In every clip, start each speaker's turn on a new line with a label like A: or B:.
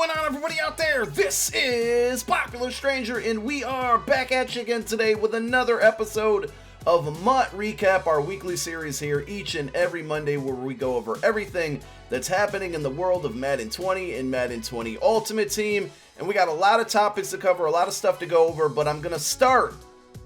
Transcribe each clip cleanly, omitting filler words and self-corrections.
A: going on, everybody out there? This is Popular Stranger, and we are back at you again today with another episode of MUT Recap, our weekly series here each and every Monday where we go over everything that's happening in the world of Madden 20 and Madden 20 Ultimate Team. And we got a lot of topics to cover, a lot of stuff to go over, but I'm going to start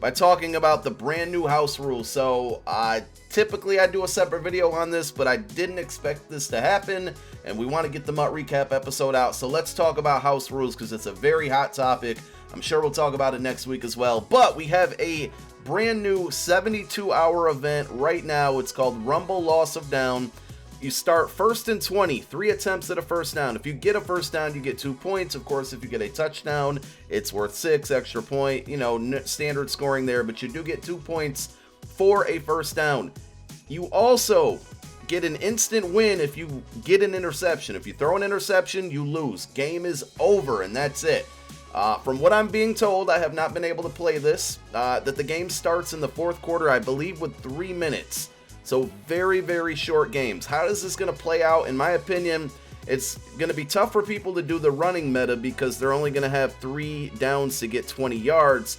A: by talking about the brand new house rules. So typically I do a separate video on this, but I didn't expect this to happen, and we want to get the MUT Recap episode out. So let's talk about house rules because it's a very hot topic. I'm sure we'll talk about it next week as well. But we have a brand new 72-hour event right now. It's called Rumble Loss of Down. You start first and 20, 3 attempts at a first down. If you get a first down, you get 2 points. Of course, if you get a touchdown, it's worth 6 extra point. You know, standard scoring there, but you do get 2 points for a first down. You also get an instant win if you get an interception. If you throw an interception, you lose. Game is over, and that's it. From what I'm being told, I have not been able to play this, that the game starts in the fourth quarter, I believe, with 3 minutes. So very, very short games. How is this going to play out? In my opinion, it's going to be tough for people to do the running meta because they're only going to have 3 downs to get 20 yards.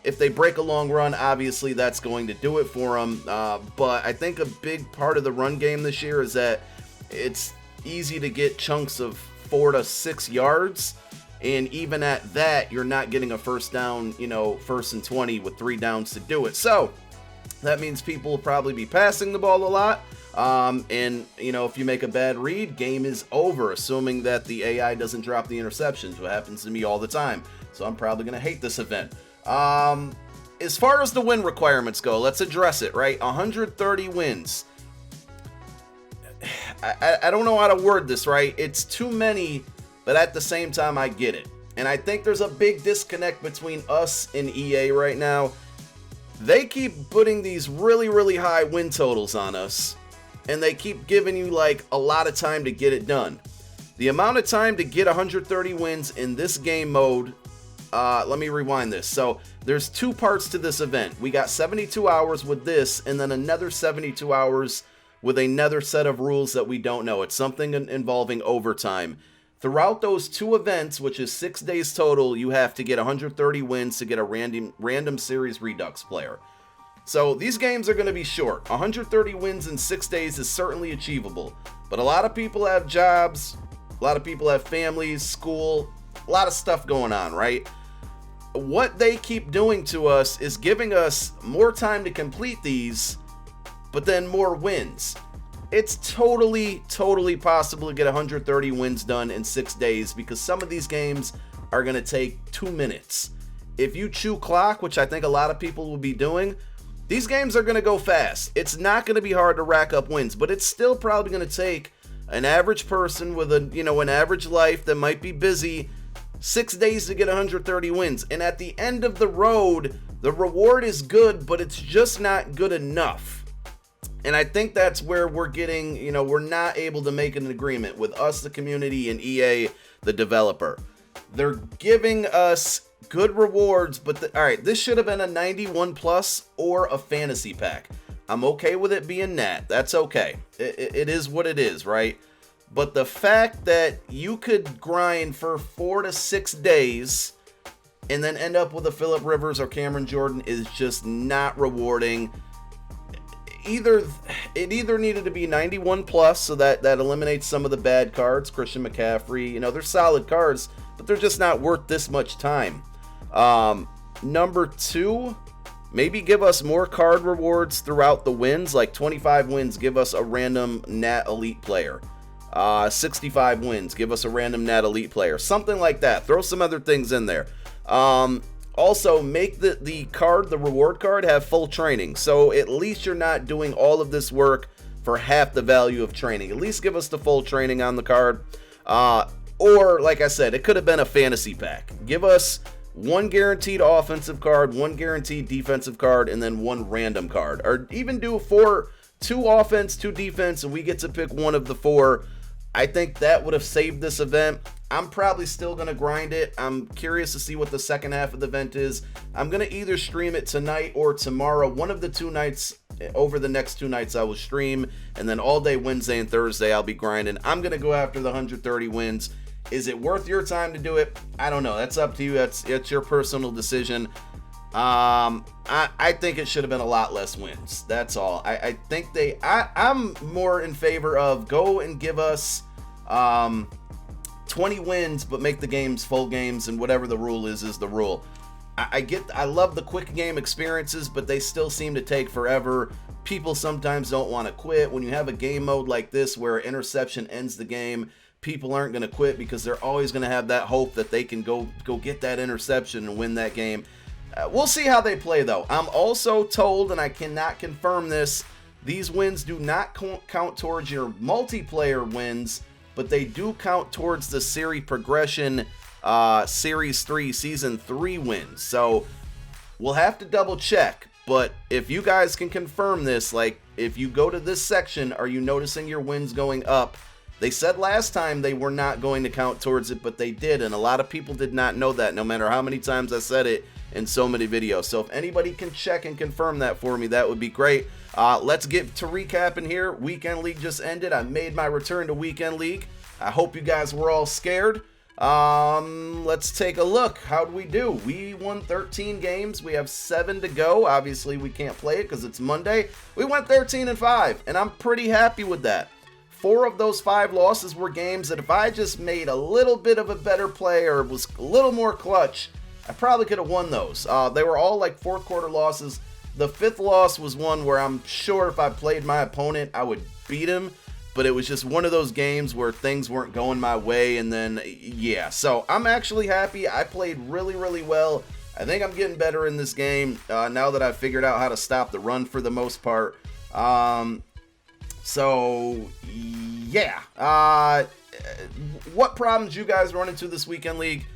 A: If they break a long run, obviously that's going to do it for them. But I think a big part of the run game this year is that it's easy to get chunks of 4 to 6 yards. And even at that, you're not getting a first down, first and 20 with 3 downs to do it. So that means people will probably be passing the ball a lot. And if you make a bad read, game is over, assuming that the AI doesn't drop the interceptions, what happens to me all the time. So I'm probably going to hate this event. As far as the win requirements go, let's address it, right? 130 wins. I don't know how to word this, right? It's too many, but at the same time, I get it. And I think there's a big disconnect between us and EA right now. They keep putting these really, really high win totals on us, and they keep giving you like a lot of time to get it done. The amount of time to get 130 wins in this game mode, let me rewind this. So there's 2 parts to this event. We got 72 hours with this, and then another 72 hours with another set of rules that we don't know. It's something involving overtime. Throughout those 2 events, which is 6 days total, you have to get 130 wins to get a random series redux player. So these games are going to be short. 130 wins in 6 days is certainly achievable. But a lot of people have jobs, a lot of people have families, school, a lot of stuff going on, right? What they keep doing to us is giving us more time to complete these, but then more wins. It's totally possible to get 130 wins done in 6 days because some of these games are going to take 2 minutes. If you chew clock, which I think a lot of people will be doing, these games are going to go fast. It's not going to be hard to rack up wins, but it's still probably going to take an average person with an average life that might be busy 6 days to get 130 wins. And at the end of the road, the reward is good, but it's just not good enough. And I think that's where we're getting, we're not able to make an agreement with us, the community, and EA, the developer. They're giving us good rewards, but all right, this should have been a 91 plus or a fantasy pack. I'm okay with it being that. That's okay. It is what it is, right? But the fact that you could grind for 4 to 6 days and then end up with a Phillip Rivers or Cameron Jordan is just not rewarding. It either needed to be 91 plus, so that eliminates some of the bad cards. Christian McCaffrey, they're solid cards, but they're just not worth this much time. Number 2, maybe give us more card rewards throughout the wins, like 25 wins, give us a random Nat Elite player. 65 wins, give us a random Nat Elite player. Something like that. Throw some other things in there. Also, make the reward card, have full training. So at least you're not doing all of this work for half the value of training. At least give us the full training on the card. Or, like I said, it could have been a fantasy pack. Give us 1 guaranteed offensive card, 1 guaranteed defensive card, and then 1 random card. Or even do 2 offense, 2 defense, and we get to pick 1 of the 4. I think that would have saved this event. I'm probably still going to grind it. I'm curious to see what the second half of the event is. I'm going to either stream it tonight or tomorrow. One of the 2 nights, over the next 2 nights, I will stream. And then all day Wednesday and Thursday, I'll be grinding. I'm going to go after the 130 wins. Is it worth your time to do it? I don't know. That's up to you. It's your personal decision. I think it should have been a lot less wins. That's all. I think I'm more in favor of go and give us 20 wins, but make the games full games, and whatever the rule is the rule. I love the quick game experiences, but they still seem to take forever. People sometimes don't want to quit. When you have a game mode like this where interception ends the game, people aren't going to quit because they're always going to have that hope that they can go get that interception and win that game. We'll see how they play, though. I'm also told, and I cannot confirm this, these wins do not count towards your multiplayer wins, but they do count towards the series progression, Series 3, Season 3 wins. So we'll have to double check, but if you guys can confirm this, like if you go to this section, are you noticing your wins going up? They said last time they were not going to count towards it, but they did, and a lot of people did not know that, no matter how many times I said it in so many videos. So if anybody can check and confirm that for me, that would be great. Let's get to recapping here. Weekend League just ended. I made my return to Weekend League. I hope you guys were all scared. Let's take a look. How'd we do? We won 13 games. We have 7 to go. Obviously, we can't play it because it's Monday. We went 13-5, and I'm pretty happy with that. 4 of those 5 losses were games that if I just made a little bit of a better play or was a little more clutch, I probably could have won those. They were all like fourth quarter losses. The 5th loss was one where I'm sure if I played my opponent, I would beat him. But it was just one of those games where things weren't going my way, and then, yeah. So I'm actually happy. I played really, really well. I think I'm getting better in this game now that I've figured out how to stop the run for the most part. So, yeah. What problems you guys run into this Weekend League?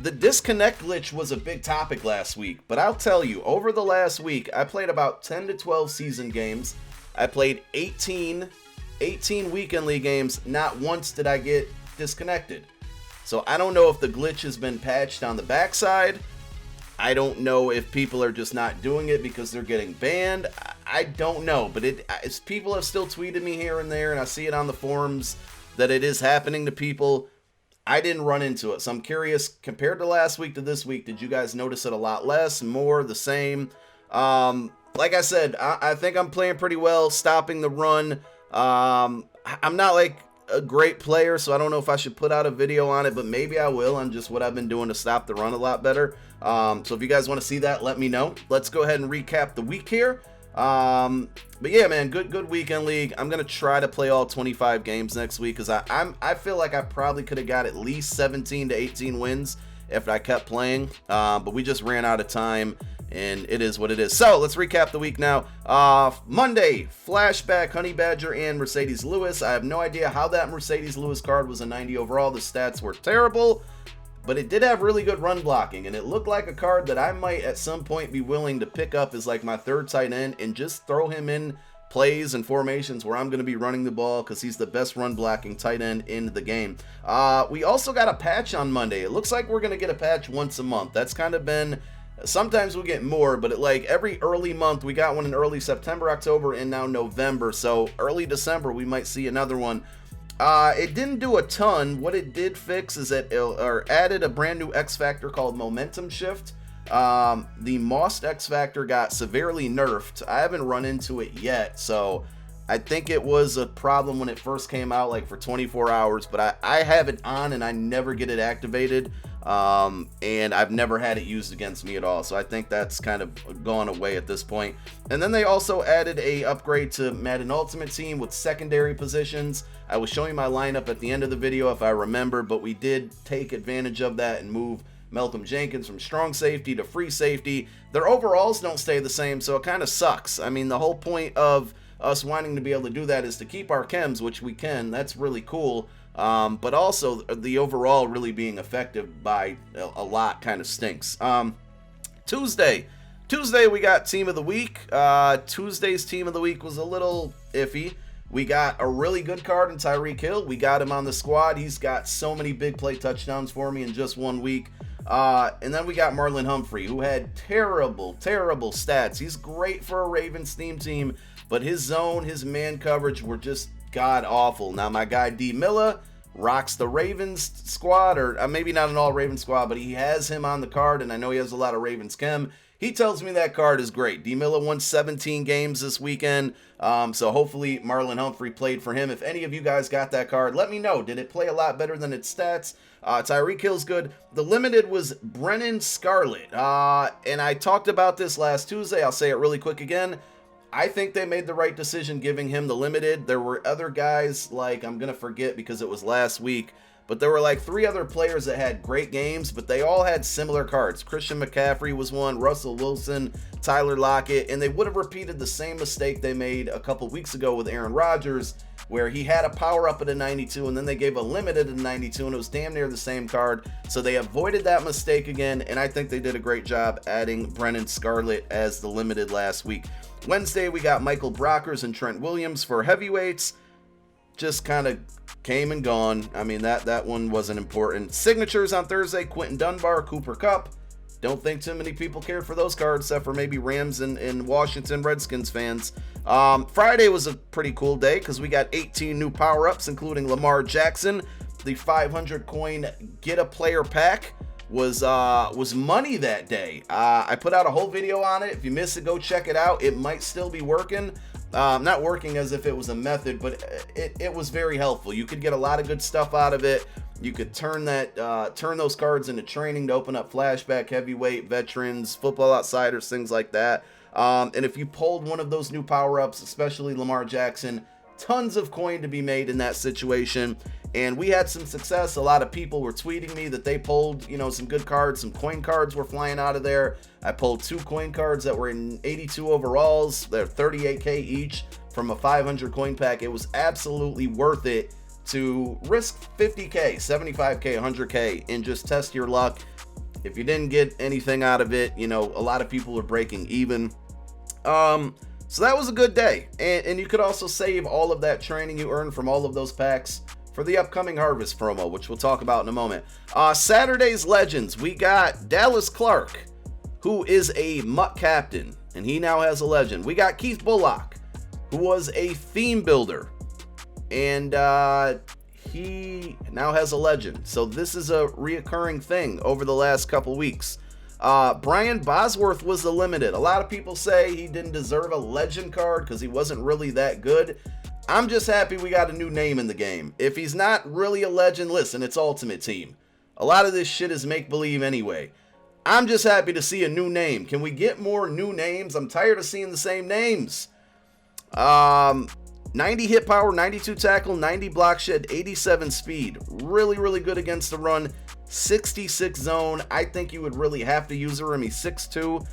A: The disconnect glitch was a big topic last week, but I'll tell you, over the last week, I played about 10 to 12 season games. I played 18 Weekend League games. Not once did I get disconnected. So I don't know if the glitch has been patched on the backside. I don't know if people are just not doing it because they're getting banned. I don't know, but people have still tweeted me here and there, and I see it on the forums that it is happening to people. I didn't run into it, so I'm curious, compared to last week to this week, did you guys notice it a lot less, more, the same? Like I said, I think I'm playing pretty well, stopping the run. I'm not like a great player, so I don't know if I should put out a video on it, but maybe I will on just what I've been doing to stop the run a lot better. So if you guys want to see that, let me know. Let's go ahead and recap the week here. But yeah, man, good Weekend League. I'm gonna try to play all 25 games next week because I feel like I probably could have got at least 17 to 18 wins if I kept playing, but we just ran out of time, and it is what it is. So let's recap the week now. Monday, flashback, Honey Badger and Mercedes Lewis. I have no idea how that Mercedes Lewis card was a 90 overall. The stats were terrible, but it did have really good run blocking, and it looked like a card that I might at some point be willing to pick up as like my 3rd tight end and just throw him in plays and formations where I'm going to be running the ball because he's the best run blocking tight end in the game. We also got a patch on Monday. It looks like we're going to get a patch once a month. That's kind of been, sometimes we get more, but like every early month, we got one in early September, October, and now November. So early December, we might see another one. It didn't do a ton. What it did fix is that it added a brand new X Factor called Momentum Shift. The Most X Factor got severely nerfed. I haven't run into it yet, so I think it was a problem when it first came out, like for 24 hours, but I have it on and I never get it activated, and I've never had it used against me at all, so I think that's kind of gone away at this point. And then they also added a upgrade to Madden Ultimate Team with secondary positions. I was showing my lineup at the end of the video if I remember, but we did take advantage of that and move Malcolm Jenkins from strong safety to free safety. Their overalls don't stay the same, so it kind of sucks. I mean, the whole point of us wanting to be able to do that is to keep our chems, which we can. That's really cool. But also, the overall really being effective by a lot kind of stinks. Tuesday, we got Team of the Week. Tuesday's Team of the Week was a little iffy. We got a really good card in Tyreek Hill. We got him on the squad. He's got so many big play touchdowns for me in just 1 week. And then we got Marlon Humphrey, who had terrible stats. He's great for a Ravens team, but his zone, his man coverage were just god awful. Now my guy D Milla, rocks the Ravens squad, or maybe not an all Ravens squad, but he has him on the card, and I know he has a lot of Ravens chem. He tells me that card is great. D. Miller won 17 games this weekend, so hopefully Marlon Humphrey played for him. If any of you guys got that card, let me know. Did it play a lot better than its stats? Tyreek Hill's good. The limited was Brennan Scarlett, and I talked about this last Tuesday. I'll say it really quick again. I think they made the right decision giving him the limited. There were other guys, like, I'm going to forget because it was last week, but there were like 3 other players that had great games, but they all had similar cards. Christian McCaffrey was one, Russell Wilson, Tyler Lockett, and they would have repeated the same mistake they made a couple weeks ago with Aaron Rodgers, where he had a power up at a 92 and then they gave a limited at a 92 and it was damn near the same card. So they avoided that mistake again, and I think they did a great job adding Brennan Scarlett as the limited last week. Wednesday, we got Michael Brockers and Trent Williams for heavyweights. Just kind of came and gone. I mean, that one wasn't important. Signatures on Thursday, Quentin Dunbar, Cooper Kupp. Don't think too many people cared for those cards, except for maybe Rams and Washington Redskins fans. Friday was a pretty cool day because we got 18 new power-ups, including Lamar Jackson. The 500 coin Get a Player pack was money that day. I put out a whole video on it. If you missed it, go check it out. It might still be working. Not working as if it was a method, but it was very helpful. You could get a lot of good stuff out of it. You could turn those cards into training to open up flashback, heavyweight, veterans, football outsiders, things like that. And if you pulled one of those new power-ups, especially Lamar Jackson, tons of coin to be made in that situation. And we had some success. A lot of people were tweeting me that they pulled, some good cards. Some coin cards were flying out of there. I pulled 2 coin cards that were in 82 overalls. They're 38K each from a 500 coin pack. It was absolutely worth it to risk 50K, 75K, 100K and just test your luck. If you didn't get anything out of it, a lot of people are breaking even. So that was a good day. And you could also save all of that training you earned from all of those packs for the upcoming Harvest promo, which we'll talk about in a moment. Saturday's Legends, we got Dallas Clark, who is a MUT captain, and he now has a legend. We got Keith Bullock, who was a theme builder, and he now has a legend. So this is a reoccurring thing over the last couple weeks. Brian Bosworth was the limited. A lot of people say he didn't deserve a legend card because he wasn't really that good. I'm just happy we got a new name in the game. If he's not really a legend, listen, it's Ultimate Team. A lot of this shit is make-believe anyway. I'm just happy to see a new name. Can we get more new names? I'm tired of seeing the same names. 90 hit power, 92 tackle, 90 block shed, 87 speed. Really, really good against the run. 66 zone. I think you would really have to use him. He's 6'2".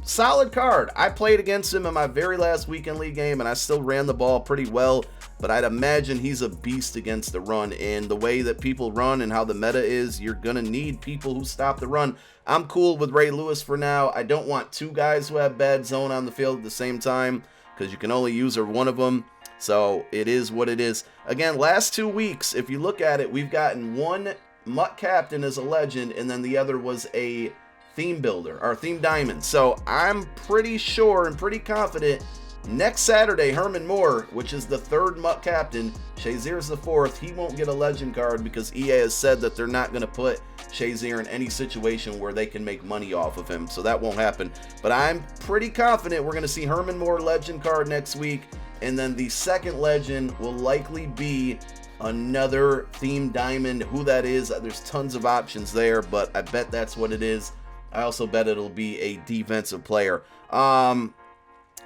A: Solid card. I played against him in my very last weekend league game and I still ran the ball pretty well, but I'd imagine he's a beast against the run, and the way that people run and how the meta is, you're gonna need people who stop the run. I'm cool with Ray Lewis for now. I don't want 2 guys who have bad zone on the field at the same time because you can only use one of them. So it is what it is. Again, last 2 weeks, if you look at it, we've gotten 1 MUT captain as a legend and then the other was a theme builder or theme diamond. So I'm pretty sure and pretty confident next Saturday, Herman Moore, which is the 3rd MUT captain, Shazier's the 4th, he won't get a legend card because EA has said that they're not going to put Shazier in any situation where they can make money off of him. So that won't happen. But I'm pretty confident we're going to see Herman Moore legend card next week. And then the second legend will likely be another theme diamond. Who that is, there's tons of options there, but I bet that's what it is. I also bet it'll be a defensive player. And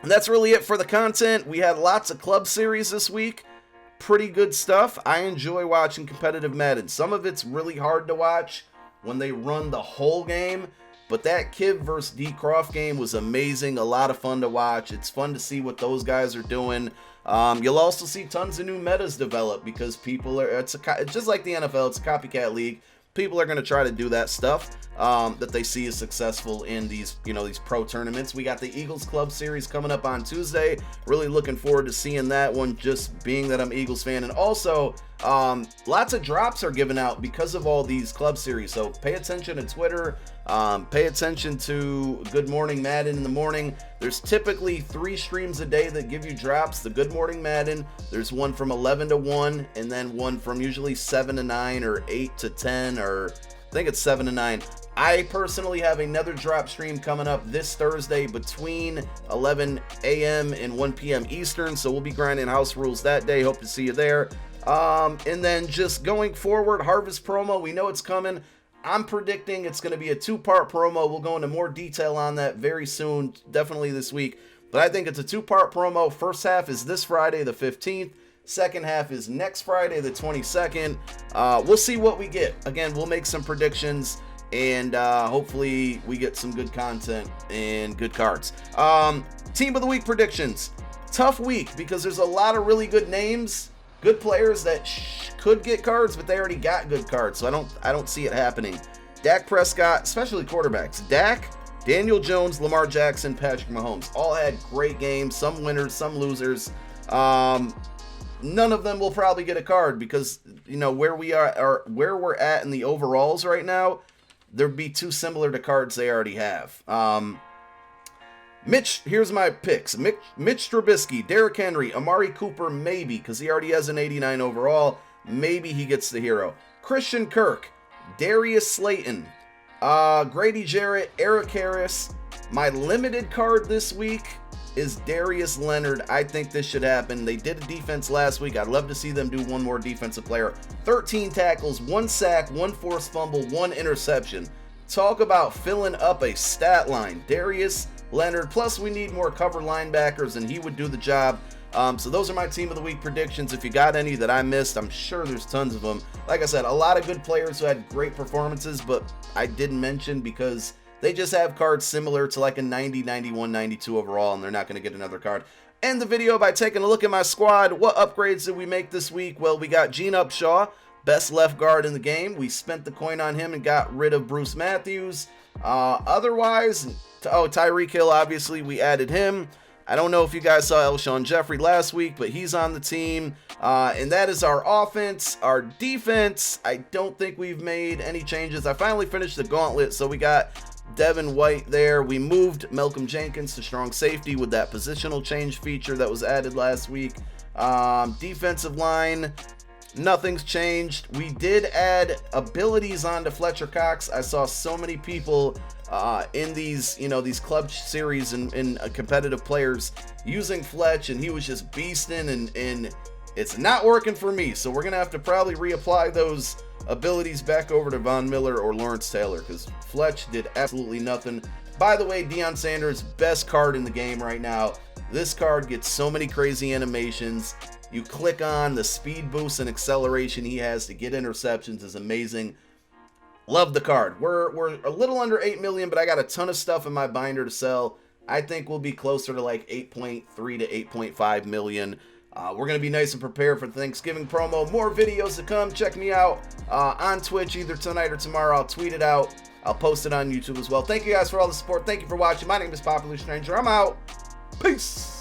A: that's really it for the content. We had lots of club series this week. Pretty good stuff. I enjoy watching competitive Madden. Some of it's really hard to watch when they run the whole game, but that Kiv versus D Croft game was amazing. A lot of fun to watch. It's fun to see what those guys are doing. You'll also see tons of new metas develop because people are, it's just like the NFL, it's a copycat league. People are going to try to do that stuff. that they see as successful in these, these pro tournaments. We got the Eagles Club Series coming up on Tuesday. Really looking forward to seeing that one, just being that I'm an Eagles fan. And also, lots of drops are given out because of all these club series. So pay attention to Twitter. Pay attention to Good Morning Madden in the morning. There's typically 3 streams a day that give you drops. The Good Morning Madden, there's one from 11 to 1, and then one from usually 7 to 9 or 8 to 10, or I think it's 7 to 9. I personally have another drop stream coming up this Thursday between 11 a.m. and 1 p.m. Eastern, so we'll be grinding house rules that day. Hope to see you there. And then just going forward, Harvest promo, we know it's coming. I'm predicting it's going to be a 2-part promo. We'll go into more detail on that very soon, definitely this week. But I think it's a 2-part promo. First half is this Friday, the 15th. Second half is next Friday, the 22nd. We'll see what we get. Again, we'll make some predictions, and hopefully we get some good content and good cards. Team of the week predictions. Tough week because there's a lot of really good names, good players that could get cards, but they already got good cards, so I don't see it happening. Dak Prescott, especially quarterbacks. Dak, Daniel Jones, Lamar Jackson, Patrick Mahomes all had great games. Some winners, some losers. None of them will probably get a card because where we are or where we're at in the overalls right now, they'd be too similar to cards they already have. Here's my picks. Mitch Trubisky, Derrick Henry, Amari Cooper, maybe, because he already has an 89 overall. Maybe he gets the hero. Christian Kirk, Darius Slayton, Grady Jarrett, Eric Harris. My limited card this week is Darius Leonard. I think this should happen. They did a defense last week. I'd love to see them do one more defensive player. 13 tackles, 1 sack, 1 forced fumble, 1 interception. Talk about filling up a stat line. Darius Leonard, plus we need more cover linebackers, and he would do the job. So those are my team of the week predictions. If you got any that I missed, I'm sure there's tons of them. Like I said, a lot of good players who had great performances, but I didn't mention because they just have cards similar to like a 90, 91, 92 overall, and they're not going to get another card. End the video by taking a look at my squad. What upgrades did we make this week? Well, we got Gene Upshaw, best left guard in the game. We spent the coin on him and got rid of Bruce Matthews. Otherwise, Tyreek Hill, obviously, we added him. I don't know if you guys saw Elshon Jeffrey last week, but he's on the team. And that is our offense. Our defense, I don't think we've made any changes. I finally finished the gauntlet, so we got Devin White there. We moved Malcolm Jenkins to strong safety with that positional change feature that was added last week. Defensive line, nothing's changed. We did add abilities onto Fletcher Cox. I saw so many people in these, these club series and competitive players using Fletch, and he was just beasting, and it's not working for me. So we're gonna have to probably reapply those abilities back over to Von Miller or Lawrence Taylor, because Fletch did absolutely nothing. By the way, Deion Sanders, best card in the game right now. This card gets so many crazy animations. You click on the speed boost and acceleration he has to get interceptions is amazing. Love the card. We're a little under 8 million, but I got a ton of stuff in my binder to sell. I think we'll be closer to like 8.3 to 8.5 million. We're going to be nice and prepared for Thanksgiving promo. More videos to come. Check me out on Twitch either tonight or tomorrow. I'll tweet it out. I'll post it on YouTube as well. Thank you guys for all the support. Thank you for watching. My name is Popular Stranger. I'm out. Peace.